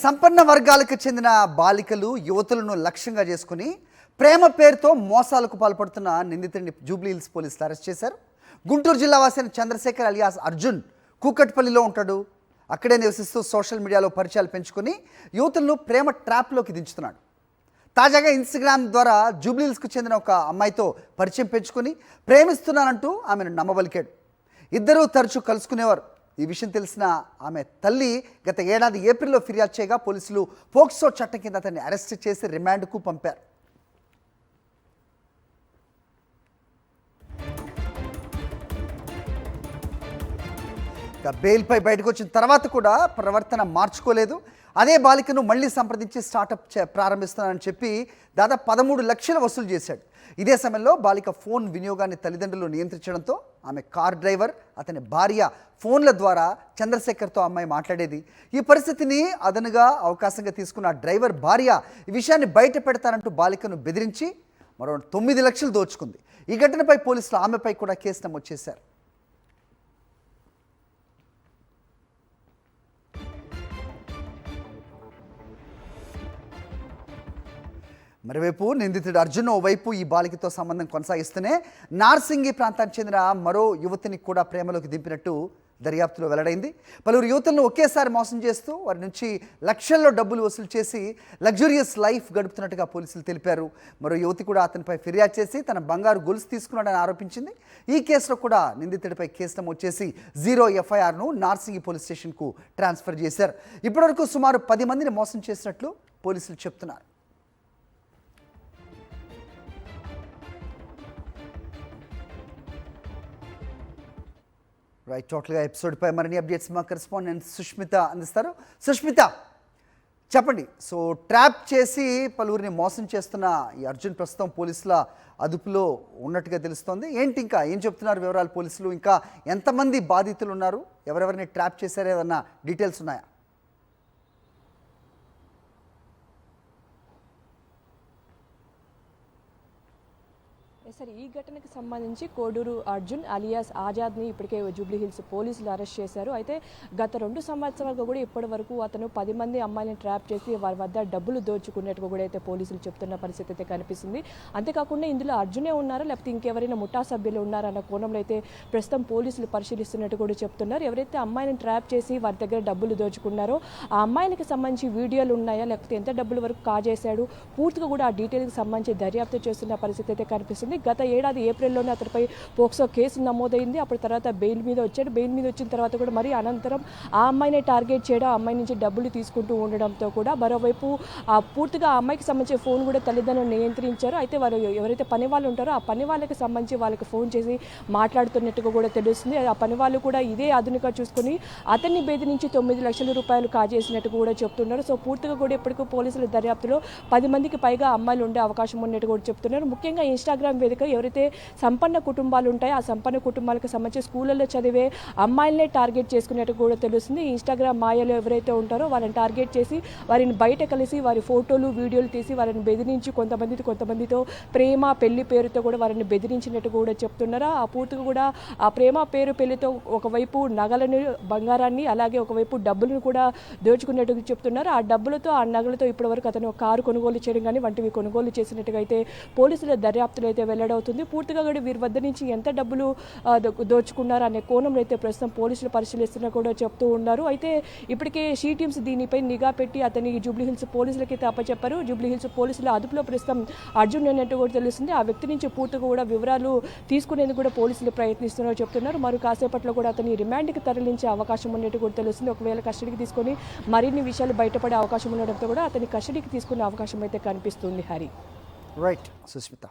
సంపన్న వర్గాలకు చెందిన బాలికలు యువతులను లక్ష్యంగా చేసుకుని ప్రేమ పేరుతో మోసాలకు పాల్పడుతున్న నిందితుడిని జూబ్లీ హిల్స్ పోలీసులు అరెస్ట్ చేశారు. గుంటూరు జిల్లా వాసిన చంద్రశేఖర్ అలియాస్ అర్జున్ కూకట్పల్లిలో ఉంటాడు. అక్కడే నివసిస్తూ సోషల్ మీడియాలో పరిచయాలు పెంచుకుని యువతులను ప్రేమ ట్రాప్లోకి దించుతున్నాడు. తాజాగా ఇన్స్టాగ్రామ్ ద్వారా జూబ్లీ హిల్స్కు చెందిన ఒక అమ్మాయితో పరిచయం పెంచుకుని ప్రేమిస్తున్నానంటూ ఆమెను నమ్మబలికాడు. ఇద్దరూ తరచూ కలుసుకునేవారు. ఈ విషయం తెలిసిన ఆమె తల్లి గత ఏడాది ఏప్రిల్లో ఫిర్యాదు చేయగా పోలీసులు పోక్సో చట్టం కింద అతన్ని అరెస్ట్ చేసి రిమాండ్కు పంపారు. బెయిల్పై బయటకు వచ్చిన తర్వాత కూడా ప్రవర్తన మార్చుకోలేదు. అదే బాలికను మళ్ళీ సంప్రదించి స్టార్టప్ ప్రారంభిస్తున్నానని చెప్పి దాదాపు 13 లక్షలు వసూలు చేశాడు. ఇదే సమయంలో బాలిక ఫోన్ వినియోగాన్ని తల్లిదండ్రులు నియంత్రించడంతో ఆమె కార్ డ్రైవర్, అతని భార్య ఫోన్ల ద్వారా చంద్రశేఖర్తో అమ్మాయి మాట్లాడేది. ఈ పరిస్థితిని అదనుగా అవకాశంగా తీసుకున్న డ్రైవర్ భార్య ఈ విషయాన్ని బయట పెడతానంటూ బాలికను బెదిరించి మరో 9 లక్షలు దోచుకుంది. ఈ ఘటనపై పోలీసులు ఆమెపై కూడా కేసు నమోదు చేశారు. మరోవైపు నిందితుడు అర్జున్ ఓవైపు ఈ బాలికతో సంబంధం కొనసాగిస్తూనే నార్సింగి ప్రాంతానికి చెందిన మరో యువతిని కూడా ప్రేమలోకి దింపినట్టు దర్యాప్తులో వెల్లడైంది. పలువురు యువతులను ఒకేసారి మోసం చేస్తూ వారి నుంచి లక్షల్లో డబ్బులు వసూలు చేసి లగ్జూరియస్ లైఫ్ గడుపుతున్నట్టుగా పోలీసులు తెలిపారు. మరో యువతి కూడా అతనిపై ఫిర్యాదు చేసి తన బంగారు గొలుసు తీసుకున్నాడని ఆరోపించింది. ఈ కేసులో కూడా నిందితుడిపై కేసు నమోదు చేసి 0 ఎఫ్ఐఆర్ను నార్సింగి పోలీస్ స్టేషన్కు ట్రాన్స్ఫర్ చేశారు. ఇప్పటివరకు సుమారు 10 మందిని మోసం చేసినట్లు పోలీసులు చెప్తున్నారు. రైట్, టోటల్గా ఎపిసోడ్పై మరిన్ని అప్డేట్స్ మా కరెస్పాండెంట్ సుష్మిత అందిస్తారు. సుష్మిత, చెప్పండి. సో ట్రాప్ చేసి పలువురిని మోసం చేస్తున్న ఈ అర్జున్ ప్రస్తుతం పోలీసుల అదుపులో ఉన్నట్టుగా తెలుస్తోంది. ఏంటి ఇంకా ఏం చెప్తున్నారు వివరాలు పోలీసులు? ఇంకా ఎంతమంది బాధితులు ఉన్నారు? ఎవరెవరిని ట్రాప్ చేశారో ఏదన్నా డీటెయిల్స్ ఉన్నాయా? సార్, ఈ ఘటనకు సంబంధించి కోడూరు అర్జున్ అలియాస్ ఆజాద్ని ఇప్పటికే జూబ్లీ హిల్స్ పోలీసులు అరెస్ట్ చేశారు. అయితే గత 2 సంవత్సరాలుగా కూడా ఇప్పటి వరకు అతను 10 మంది అమ్మాయిలను ట్రాప్ చేసి వారి వద్ద డబ్బులు దోచుకున్నట్టుగా కూడా అయితే పోలీసులు చెప్తున్న పరిస్థితి అయితే కనిపిస్తుంది. అంతేకాకుండా ఇందులో అర్జునే ఉన్నారా లేకపోతే ఇంకెవరైనా ముఠా సభ్యులు ఉన్నారన్న కోణంలో అయితే ప్రస్తుతం పోలీసులు పరిశీలిస్తున్నట్టు కూడా చెప్తున్నారు. ఎవరైతే అమ్మాయిని ట్రాప్ చేసి వారి దగ్గర డబ్బులు దోచుకున్నారో ఆ అమ్మాయిలకు సంబంధించి వీడియోలు ఉన్నాయా లేకపోతే ఎంత డబ్బుల వరకు కాజేశాడు పూర్తిగా కూడా ఆ డీటెయిల్కి సంబంధించి దర్యాప్తు చేస్తున్న పరిస్థితి అయితే కనిపిస్తుంది. గత ఏడాది ఏప్రిల్లోనే అతనిపై పోక్సో కేసు నమోదైంది. అప్పుడు తర్వాత బెయిల్ మీద వచ్చాడు. బెయిల్ మీద వచ్చిన తర్వాత కూడా మరి అనంతరం ఆ అమ్మాయిని టార్గెట్ చేయడం, ఆ అమ్మాయి నుంచి డబ్బులు తీసుకుంటూ ఉండడంతో కూడా మరోవైపు పూర్తిగా ఆ అమ్మాయికి సంబంధించిన ఫోన్ కూడా తల్లిదండ్రులు నియంత్రించారు. అయితే వారు ఎవరైతే పని వాళ్ళు ఉంటారో ఆ పని వాళ్ళకి సంబంధించి వాళ్ళకి ఫోన్ చేసి మాట్లాడుతున్నట్టుగా కూడా తెలుస్తుంది. ఆ పని వాళ్ళు కూడా ఇదే అదునుగా చూసుకుని అతన్ని బెదిరించి 9 లక్షల రూపాయలు కాజేసినట్టు కూడా చెప్తున్నారు. సో పూర్తిగా కూడా ఇప్పటికీ పోలీసుల దర్యాప్తులో 10 మందికి పైగా అమ్మాయిలు ఉండే అవకాశం ఉన్నట్టు కూడా చెప్తున్నారు. ముఖ్యంగా ఇన్స్టాగ్రామ్ వేదిక ఎవరైతే సంపన్న కుటుంబాలు ఉంటాయో ఆ సంపన్న కుటుంబాలకు సంబంధించి స్కూళ్ళల్లో చదివే అమ్మాయిలనే టార్గెట్ చేసుకున్నట్టు కూడా తెలుస్తుంది. ఇన్స్టాగ్రామ్ మాయలు ఎవరైతే ఉంటారో వారిని టార్గెట్ చేసి వారిని బయట కలిసి వారి ఫోటోలు వీడియోలు తీసి వారిని బెదిరించి కొంతమందితో ప్రేమ పెళ్లి పేరుతో కూడా వారిని బెదిరించినట్టు కూడా చెప్తున్నారు. ఆ పూర్తిగా కూడా ఆ ప్రేమ పేరు పెళ్లితో ఒకవైపు నగలను, బంగారాన్ని, అలాగే ఒకవైపు డబ్బులను కూడా దోచుకున్నట్టు చెప్తున్నారు. ఆ డబ్బులతో ఆ నగలతో ఇప్పటివరకు అతను కారు కొనుగోలు చేయడం కానీ వంటివి కొనుగోలు చేసినట్టుగా అయితే పోలీసుల దర్యాప్తులు అయితే వెల్లడవుతుంది. పూర్తిగా కూడా వీరి వద్ద నుంచి ఎంత డబ్బులు దోచుకున్నారు అనే కోణంలో అయితే ప్రస్తుతం పోలీసులు పరిశీలిస్తున్నా కూడా చెప్తూ ఉన్నారు. అయితే ఇప్పటికే షీ టీమ్స్ దీనిపై నిఘా పెట్టి అతని జూబ్లీ హిల్స్ పోలీసులకి అయితే అప్పచెప్పారు. జూబ్లీ హిల్స్ పోలీసుల అదుపులో ప్రస్తుతం అర్జున్ అన్నట్టు కూడా తెలుస్తుంది. ఆ వ్యక్తి నుంచి పూర్తిగా కూడా వివరాలు తీసుకునేందుకు కూడా పోలీసులు ప్రయత్నిస్తున్నారని చెప్తున్నారు. మరి కాసేపట్లో కూడా అతని రిమాండ్కి తరలించే అవకాశం ఉన్నట్టు కూడా తెలుస్తుంది. ఒకవేళ కస్టడీకి తీసుకొని మరిన్ని విషయాలు బయటపడే అవకాశం ఉండడంతో కూడా అతని కస్టడీకి తీసుకునే అవకాశం అయితే కనిపిస్తుంది. హరి. రైట్ సుష్మిత.